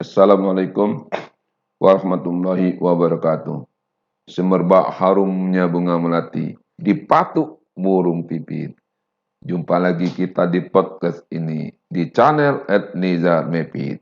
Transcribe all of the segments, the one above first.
Assalamualaikum warahmatullahi wabarakatuh. Semerbak harumnya bunga melati, dipatuk burung pipit. Jumpa lagi kita di podcast ini, di channel @nizar mepit.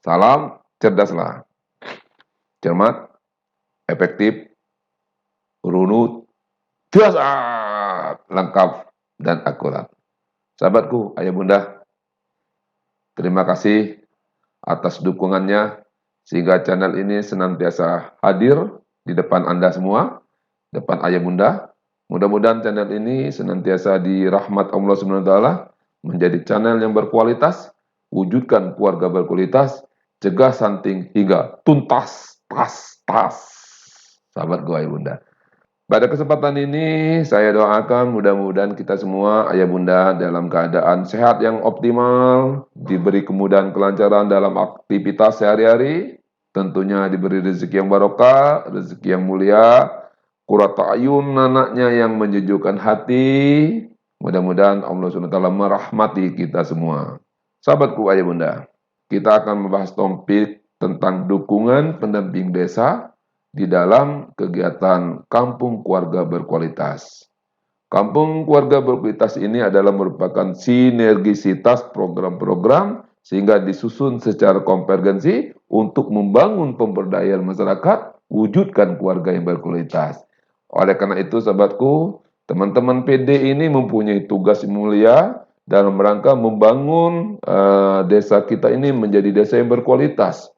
Salam cerdaslah, cermat, efektif, runut, dasar, lengkap, dan akurat. Sahabatku, ayah bunda, terima kasih atas dukungannya sehingga channel ini senantiasa hadir di depan Anda semua, depan ayah bunda. Mudah-mudahan channel ini senantiasa dirahmat Allah SWT, menjadi channel yang berkualitas, wujudkan keluarga berkualitas, cegah stunting hingga tuntas, tas. Sahabat gua ayah bunda. Pada kesempatan ini saya doakan mudah-mudahan kita semua ayah bunda dalam keadaan sehat yang optimal, diberi kemudahan kelancaran dalam aktivitas sehari-hari, tentunya diberi rezeki yang barokah, rezeki yang mulia, qurrata ayun anaknya yang menyejukkan hati. Mudah-mudahan Allah SWT merahmati kita semua. Sahabatku ayah bunda, kita akan membahas topik tentang dukungan pendamping desa di dalam kegiatan Kampung Keluarga Berkualitas. Kampung Keluarga Berkualitas ini adalah merupakan sinergisitas program-program sehingga disusun secara konvergensi untuk membangun pemberdayaan masyarakat, wujudkan keluarga yang berkualitas. Oleh karena itu, sahabatku, teman-teman PD ini mempunyai tugas mulia dalam rangka membangun desa kita ini menjadi desa yang berkualitas.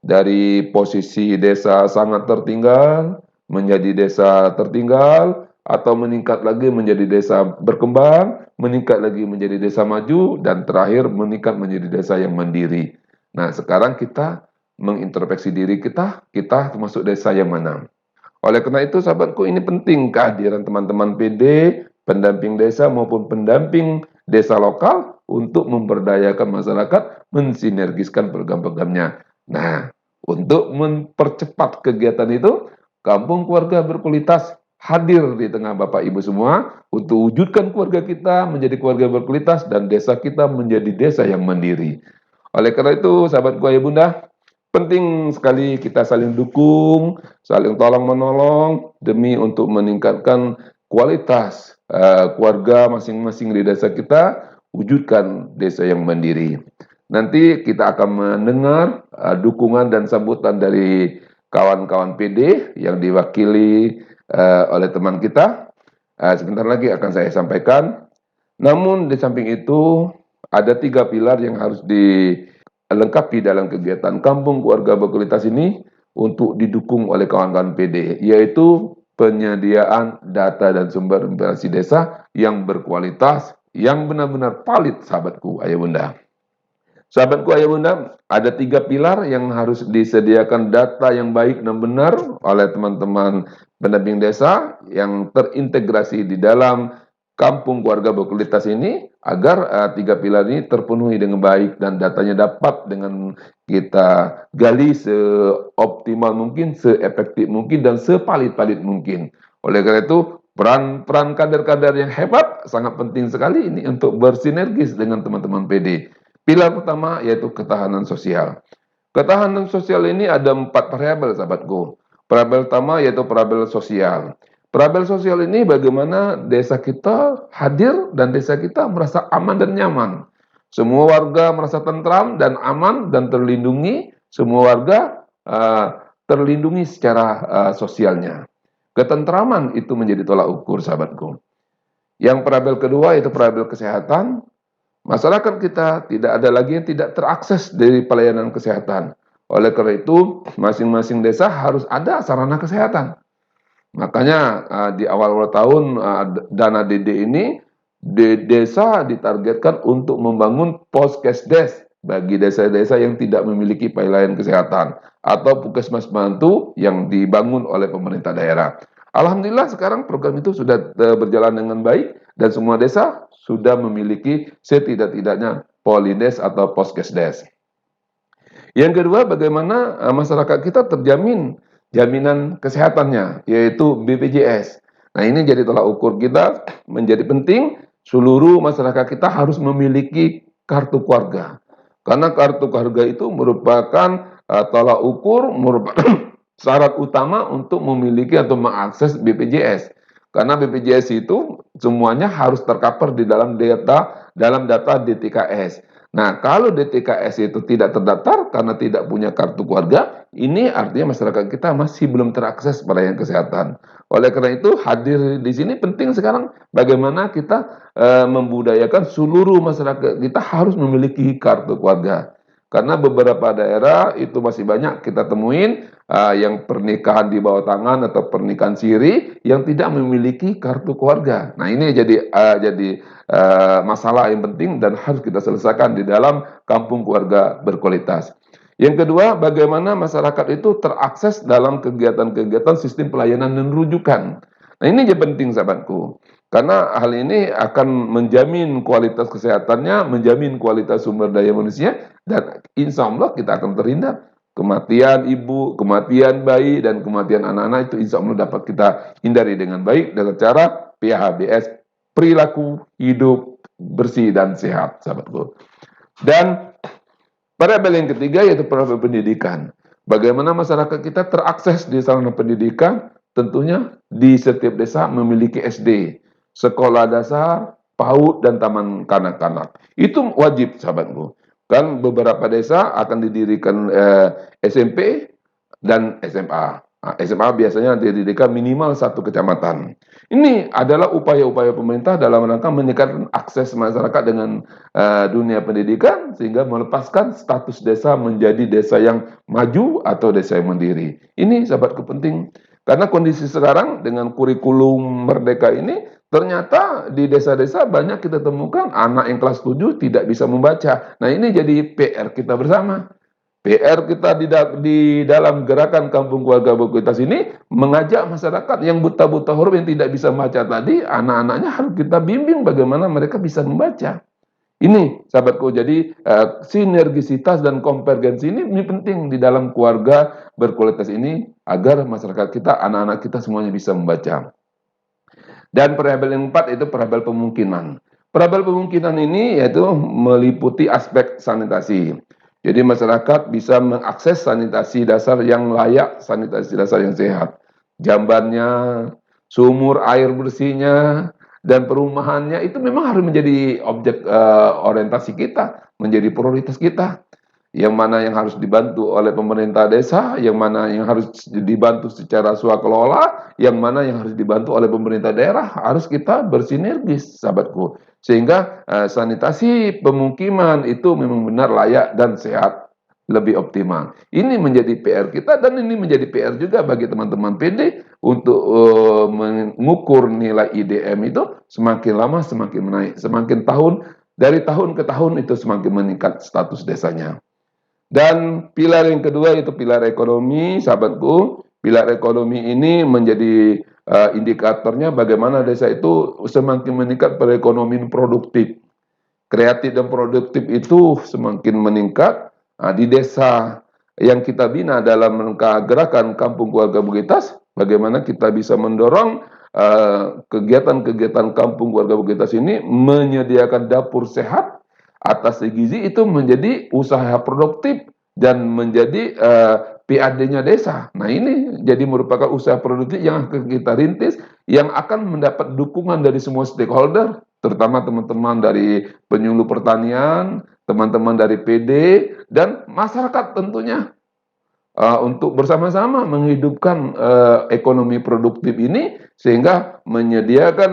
Dari posisi desa sangat tertinggal menjadi desa tertinggal, atau meningkat lagi menjadi desa berkembang, meningkat lagi menjadi desa maju, dan terakhir meningkat menjadi desa yang mandiri. Nah, sekarang kita mengintrospeksi diri kita termasuk desa yang mana. Oleh karena itu, sahabatku, ini penting kehadiran teman-teman PD, pendamping desa maupun pendamping desa lokal untuk memberdayakan masyarakat, mensinergiskan program-programnya. Nah, untuk mempercepat kegiatan itu, Kampung Keluarga Berkualitas hadir di tengah Bapak Ibu semua untuk wujudkan keluarga kita menjadi keluarga berkualitas dan desa kita menjadi desa yang mandiri. Oleh karena itu, sahabat ayah bunda, penting sekali kita saling dukung, saling tolong-menolong demi untuk meningkatkan kualitas keluarga masing-masing di desa kita, wujudkan desa yang mandiri. Nanti kita akan mendengar dukungan dan sambutan dari kawan-kawan PD yang diwakili oleh teman kita. Sebentar lagi akan saya sampaikan. Namun di samping itu ada 3 pilar yang harus dilengkapi dalam kegiatan Kampung Keluarga Berkualitas ini untuk didukung oleh kawan-kawan PD, yaitu penyediaan data dan sumber informasi desa yang berkualitas, yang benar-benar valid, sahabatku ayah bunda. Sahabatku ayah bunda, ada 3 pilar yang harus disediakan data yang baik dan benar oleh teman-teman pendamping desa yang terintegrasi di dalam Kampung Keluarga Berkualitas ini, agar 3 pilar ini terpenuhi dengan baik dan datanya dapat dengan kita gali seoptimal mungkin, seefektif mungkin, dan sepalit-palit mungkin. Oleh karena itu, peran kader-kader yang hebat sangat penting sekali ini untuk bersinergis dengan teman-teman PD. Pilar pertama yaitu ketahanan sosial. Ketahanan sosial ini ada 4 variabel, sahabatku. Variabel pertama yaitu variabel sosial. Variabel sosial ini bagaimana desa kita hadir dan desa kita merasa aman dan nyaman. Semua warga merasa tentram dan aman dan terlindungi. Semua warga terlindungi secara sosialnya. Ketentraman itu menjadi tolak ukur, sahabatku. Yang variabel kedua yaitu variabel kesehatan. Masyarakat kita tidak ada lagi yang tidak terakses dari pelayanan kesehatan. Oleh karena itu, masing-masing desa harus ada sarana kesehatan. Makanya di awal-awal tahun dana DD ini, desa ditargetkan untuk membangun poskesdes bagi desa-desa yang tidak memiliki pelayanan kesehatan atau puskesmas bantu yang dibangun oleh pemerintah daerah. Alhamdulillah sekarang program itu sudah berjalan dengan baik dan semua desa sudah memiliki setidak-tidaknya polides atau poskesdes. Yang kedua, bagaimana masyarakat kita terjamin jaminan kesehatannya, yaitu BPJS. Nah, ini jadi tolak ukur kita, menjadi penting seluruh masyarakat kita harus memiliki kartu keluarga. Karena kartu keluarga itu merupakan tolak ukur, merupakan syarat utama untuk memiliki atau mengakses BPJS. Karena BPJS itu semuanya harus tercover di dalam data DTKS. Nah, kalau DTKS itu tidak terdaftar karena tidak punya kartu keluarga, ini artinya masyarakat kita masih belum terakses pelayanan kesehatan. Oleh karena itu, hadir di sini penting sekarang bagaimana kita membudayakan seluruh masyarakat kita harus memiliki kartu keluarga. Karena beberapa daerah itu masih banyak kita temuin yang pernikahan di bawah tangan atau pernikahan siri yang tidak memiliki kartu keluarga. Nah, ini jadi masalah yang penting dan harus kita selesaikan di dalam kampung keluarga berkualitas. Yang kedua, bagaimana masyarakat itu terakses dalam kegiatan-kegiatan sistem pelayanan dan rujukan. Nah, ini yang penting sahabatku. Karena hal ini akan menjamin kualitas kesehatannya, menjamin kualitas sumber daya manusia, dan insya Allah kita akan terhindar. Kematian ibu, kematian bayi, dan kematian anak-anak itu insya Allah dapat kita hindari dengan baik dengan cara PHBS, perilaku hidup bersih dan sehat, sahabatku. Dan variabel yang ketiga yaitu variabel pendidikan. Bagaimana masyarakat kita terakses di sarana pendidikan, tentunya di setiap desa memiliki SD, sekolah dasar, PAUD, dan taman kanak-kanak. Itu wajib, sahabatku. Kan beberapa desa akan didirikan SMP dan SMA. Nah, SMA biasanya didirikan minimal satu kecamatan. Ini adalah upaya-upaya pemerintah dalam rangka meningkatkan akses masyarakat dengan dunia pendidikan sehingga melepaskan status desa menjadi desa yang maju atau desa yang mandiri. Ini sahabatku penting. Karena kondisi sekarang dengan kurikulum merdeka ini, ternyata di desa-desa banyak kita temukan anak yang kelas 7 tidak bisa membaca. Nah, ini jadi PR kita bersama. PR kita di dalam gerakan Kampung Keluarga Berkualitas ini mengajak masyarakat yang buta-buta huruf yang tidak bisa membaca tadi, anak-anaknya harus kita bimbing bagaimana mereka bisa membaca. Ini sahabatku, jadi sinergisitas dan konvergensi ini penting di dalam keluarga berkualitas ini agar masyarakat kita, anak-anak kita semuanya bisa membaca. Dan variabel yang keempat itu variabel pemungkinan. Variabel pemungkinan ini yaitu meliputi aspek sanitasi. Jadi masyarakat bisa mengakses sanitasi dasar yang layak, sanitasi dasar yang sehat. Jambannya, sumur air bersihnya, dan perumahannya itu memang harus menjadi objek orientasi kita, menjadi prioritas kita. Yang mana yang harus dibantu oleh pemerintah desa, yang mana yang harus dibantu secara swakelola, yang mana yang harus dibantu oleh pemerintah daerah, harus kita bersinergis, sahabatku. Sehingga sanitasi pemukiman itu memang benar layak dan sehat, lebih optimal. Ini menjadi PR kita dan ini menjadi PR juga bagi teman-teman PD untuk mengukur nilai IDM itu semakin lama semakin menaik, semakin dari tahun ke tahun itu semakin meningkat status desanya. Dan pilar yang kedua itu pilar ekonomi, sahabatku. Pilar ekonomi ini menjadi indikatornya bagaimana desa itu semakin meningkat perekonomian produktif. Kreatif dan produktif itu semakin meningkat. Nah, di desa yang kita bina dalam rangka gerakan Kampung Keluarga Berkualitas, bagaimana kita bisa mendorong kegiatan-kegiatan Kampung Keluarga Berkualitas ini menyediakan dapur sehat atas gizi itu menjadi usaha produktif dan menjadi PAD-nya desa. Nah, ini jadi merupakan usaha produktif yang akan kita rintis, yang akan mendapat dukungan dari semua stakeholder, terutama teman-teman dari penyuluh pertanian, teman-teman dari PD, dan masyarakat tentunya. Untuk bersama-sama menghidupkan ekonomi produktif ini sehingga menyediakan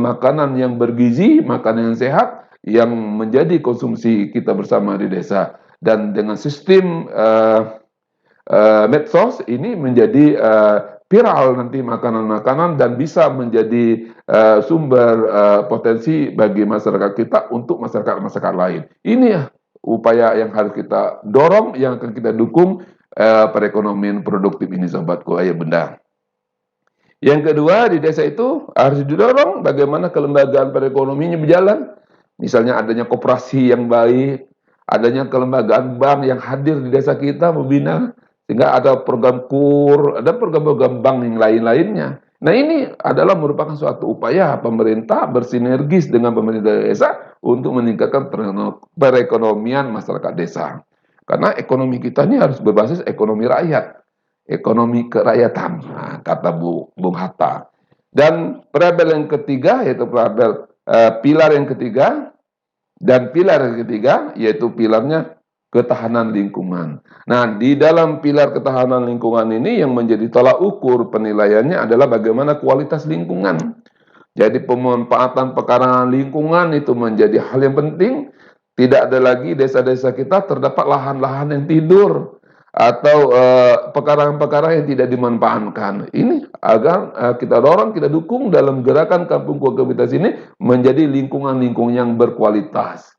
makanan yang bergizi, makanan yang sehat yang menjadi konsumsi kita bersama di desa. Dan dengan sistem medsos ini menjadi viral nanti makanan-makanan dan bisa menjadi sumber potensi bagi masyarakat kita untuk masyarakat-masyarakat lain. Ini ya upaya yang harus kita dorong, yang akan kita dukung perekonomian produktif ini, sobatku, ayah benda. Yang kedua, di desa itu harus didorong bagaimana kelembagaan perekonomiannya berjalan. Misalnya adanya koperasi yang baik, adanya kelembagaan bank yang hadir di desa kita membina, sehingga ada program KUR, ada program-program bank yang lain-lainnya. Nah, ini adalah merupakan suatu upaya pemerintah bersinergis dengan pemerintah desa untuk meningkatkan perekonomian masyarakat desa. Karena ekonomi kita ini harus berbasis ekonomi rakyat, ekonomi kerakyatan, nah, kata Bung Hatta. Dan label yang ketiga yaitu label pilar yang ketiga, dan pilar yang ketiga yaitu pilarnya ketahanan lingkungan. Nah, di dalam pilar ketahanan lingkungan ini yang menjadi tolak ukur penilaiannya adalah bagaimana kualitas lingkungan. Jadi pemanfaatan pekarangan lingkungan itu menjadi hal yang penting. Tidak ada lagi desa-desa kita terdapat lahan-lahan yang tidur atau pekarangan-pekarangan yang tidak dimanfaatkan. Ini agar kita dorong, kita dukung dalam gerakan Kampung Kualitas ini menjadi lingkungan-lingkungan yang berkualitas.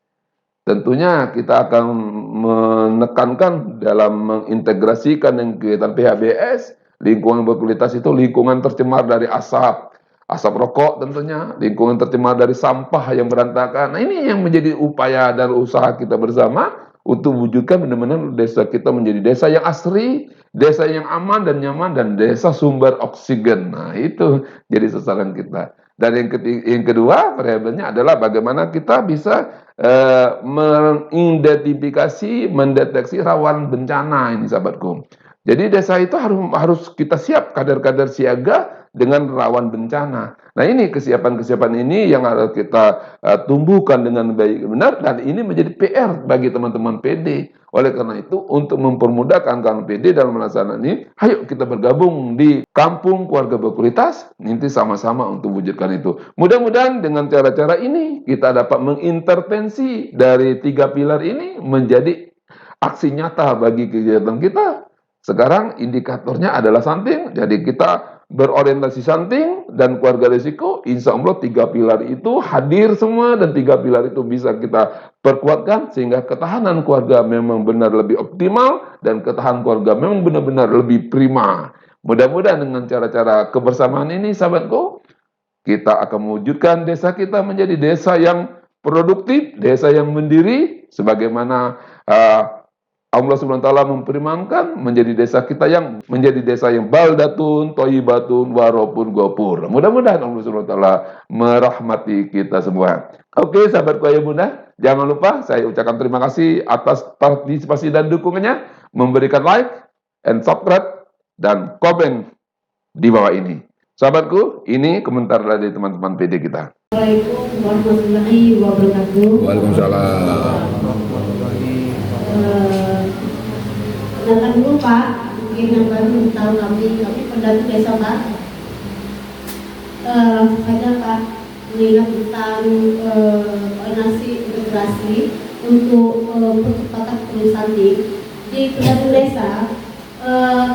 Tentunya kita akan menekankan dalam mengintegrasikan yang kegiatan PHBS, lingkungan berkualitas itu lingkungan tercemar dari asap rokok tentunya, lingkungan tercemar dari sampah yang berantakan. Nah, ini yang menjadi upaya dan usaha kita bersama untuk wujudkan benar-benar desa kita menjadi desa yang asri, desa yang aman dan nyaman, dan desa sumber oksigen. Nah, itu jadi sasaran kita. Dan yang kedua variabelnya adalah bagaimana kita bisa mengidentifikasi, mendeteksi rawan bencana ini sahabatku. Jadi desa itu harus kita siap kader-kader siaga dengan rawan bencana. Nah, ini kesiapan-kesiapan ini yang harus kita tumbuhkan dengan baik benar, dan ini menjadi PR bagi teman-teman PD. Oleh karena itu, untuk mempermudahkan kawan PD dalam melaksanakan ini, ayo kita bergabung di Kampung Keluarga Berkualitas, nanti sama-sama untuk wujudkan itu. Mudah-mudahan dengan cara-cara ini kita dapat mengintervensi dari 3 pilar ini menjadi aksi nyata bagi kegiatan kita. Sekarang indikatornya adalah stunting, jadi kita berorientasi stunting dan keluarga risiko. Insya Allah 3 pilar itu hadir semua, dan 3 pilar itu bisa kita perkuatkan sehingga ketahanan keluarga memang benar lebih optimal dan ketahanan keluarga memang benar-benar lebih prima. Mudah-mudahan dengan cara-cara kebersamaan ini sahabatku, kita akan mewujudkan desa kita menjadi desa yang produktif, desa yang mandiri, sebagaimana Allah Subhanahu wa taala memfirmankan menjadi desa kita yang menjadi desa yang baldatun, thayyibatun, warabun ghafur. Mudah-mudahan Allah Subhanahu wa taala merahmati kita semua. Oke, sahabatku ayah bunda, jangan lupa saya ucapkan terima kasih atas partisipasi dan dukungannya, memberikan like and subscribe dan komen di bawah ini. Sahabatku, ini komentar dari teman-teman PD kita. Assalamualaikum warahmatullahi wabarakatuh. Waalaikumsalam. Kenalkan dulu Pak, mungkin yang baru tahu kami pendamping desa Pak. Saja Pak, mengingat tentang koordinasi integrasi untuk percepatan penulisan di pendamping desa,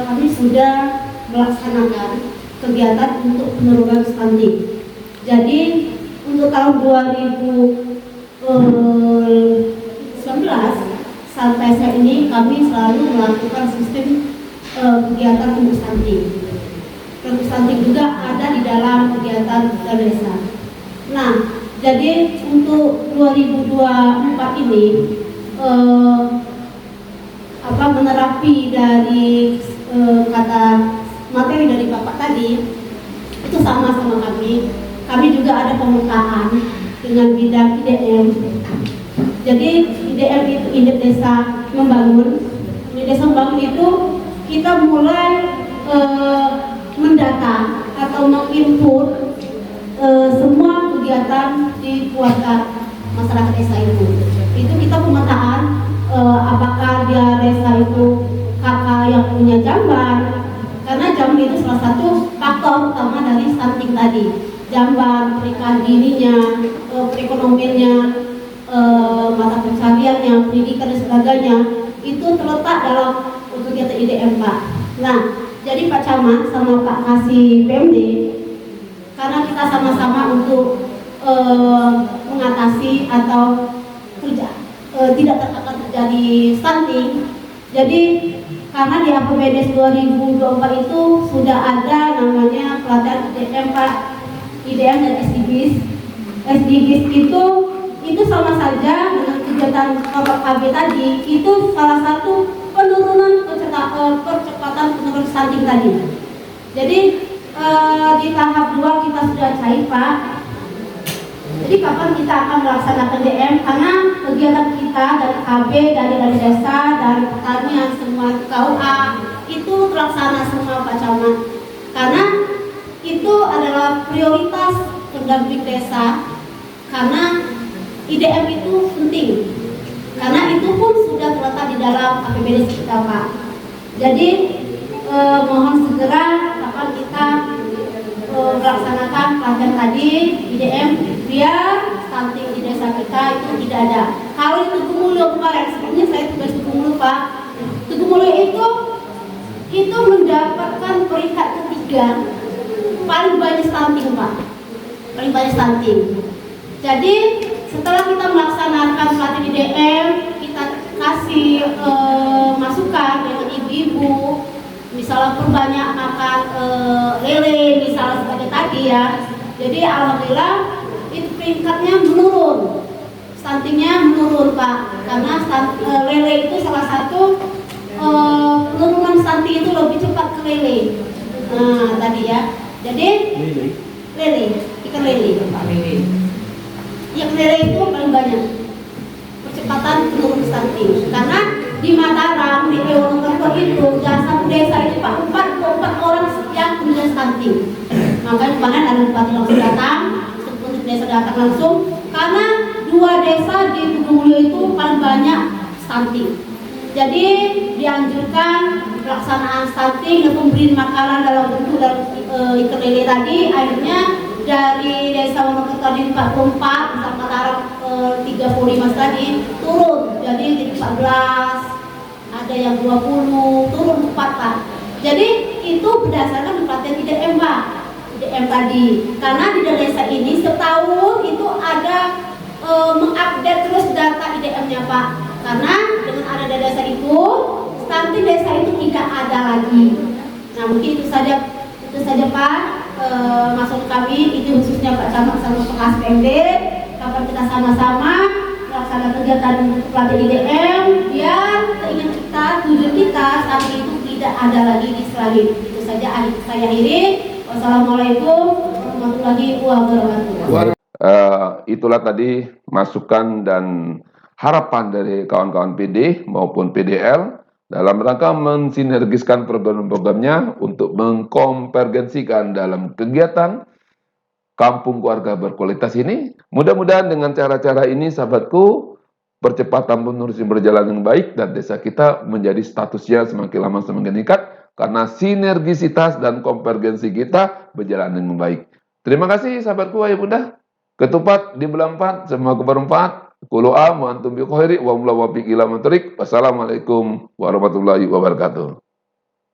kami sudah melaksanakan kegiatan untuk penurunan stunting. Jadi untuk tahun 2019 sampai saat ini kami selalu melakukan sistem kegiatan untuk stunting. Untuk stunting juga ada di dalam kegiatan desa. Nah, jadi untuk 2024 ini menerapi dari kata materi dari Bapak tadi itu sama kami. Kami juga ada pemetaan dengan bidang IDM. Jadi IDM itu Indep Desa Membangun. Di Desa Membangun itu kita mulai mendata atau menginput semua kegiatan di keluarga masyarakat desa itu. Itu kita pemetaan apakah dia desa itu kakak yang punya jamban, karena jamban itu salah satu faktor utama dari stunting tadi. Jamban, pernikahan dininya, perekonomiannya, mata pencariannya, pendidikan dan sebagainya itu terletak dalam kegiatan IDM Pak. Nah, jadi Pak Camat sama Pak Kasih PMD, karena kita sama-sama untuk mengatasi atau tidak terjadi stunting. Jadi karena di APBDes 2024 itu sudah ada namanya pelatihan IDM Pak, IDM dan SDGs. SDGs itu sama saja dengan kegiatan KB tadi, itu salah satu penurunan percepatan penurunan stunting tadi. Jadi di tahap 2 kita sudah cair Pak. Jadi kapan kita akan melaksanakan DM? Karena kegiatan kita dari KB, dari desa, dari pertanian, semua KUA itu terlaksana semua Pak Camat. Karena itu adalah prioritas pendamping desa. Karena IDM itu penting. Karena itu pun sudah terletak di dalam APBD kita Pak. Jadi mohon segera kapan kita melaksanakan pelatihan tadi IDM biar stunting di desa kita itu tidak ada. Kalau di Tugu Mulyo kemarin, sebelumnya saya tugas Tugu Mulyo Pak. Tugu Mulyo itu mendapatkan peringkat ketiga paling banyak stunting Pak, paling banyak stunting. Jadi setelah kita melaksanakan pelatihan IDM, kita kasih masukan dengan ibu-ibu, misalnya perbanyak makan lele, misalnya sebagai tadi ya. Jadi alhamdulillah itu peringkatnya menurun, stuntingnya menurun Pak, karena lele itu salah satu penurunan stunting itu lebih cepat ke lele. Nah tadi ya, jadi lele, ikan lele Pak. Yang lele itu paling banyak percepatan penurunan stunting, karena di Mataram, di Wonokerto itu jasa desa itu Pak 4 orang yang punya stunting. Makanya kemarin ada bupati langsung datang, untuk desa datang langsung, karena 2 desa di Tugu Mulyo itu paling banyak stunting. Jadi dianjurkan pelaksanaan stunting dan pemberian makanan dalam bentuk ikan lele tadi, akhirnya dari desa Wonokerto di 44 sampai Mataram 35 tadi turun, jadi 14, ada yang 20, turun 4 Pak. Jadi itu berdasarkan pelatihan IDM Pak, IDM tadi. Karena di desa ini setahun itu ada mengupdate terus data IDM-nya Pak. Karena dengan ada desa itu, stunting desa itu tidak ada lagi. Nah mungkin itu saja Pak. Masuk kami itu khususnya Pak Camat sama pengas PMD, kapan kita sama-sama melaksanakan kegiatan pelatihan IDM biar keinginan kita, tujuan kita saat itu tidak ada lagi di Selangit. Itu saja saya akhiri. Wassalamualaikum warahmatullahi wabarakatuh. Itulah tadi masukan dan harapan dari kawan-kawan PD maupun PDL dalam rangka mensinergiskan program-programnya untuk mengkonvergensikan dalam kegiatan kampung keluarga berkualitas ini. Mudah-mudahan dengan cara-cara ini sahabatku, percepatan penerusan berjalan dengan baik dan desa kita menjadi statusnya semakin lama semakin meningkat karena sinergisitas dan konvergensi kita berjalan dengan baik. Terima kasih sahabatku ayah bunda. Ketupat di bulan 4 semoga bermanfaat. Qul a'udzu bi khairi wa huwa wafiq ila matariq. Wassalamualaikum warahmatullahi wabarakatuh.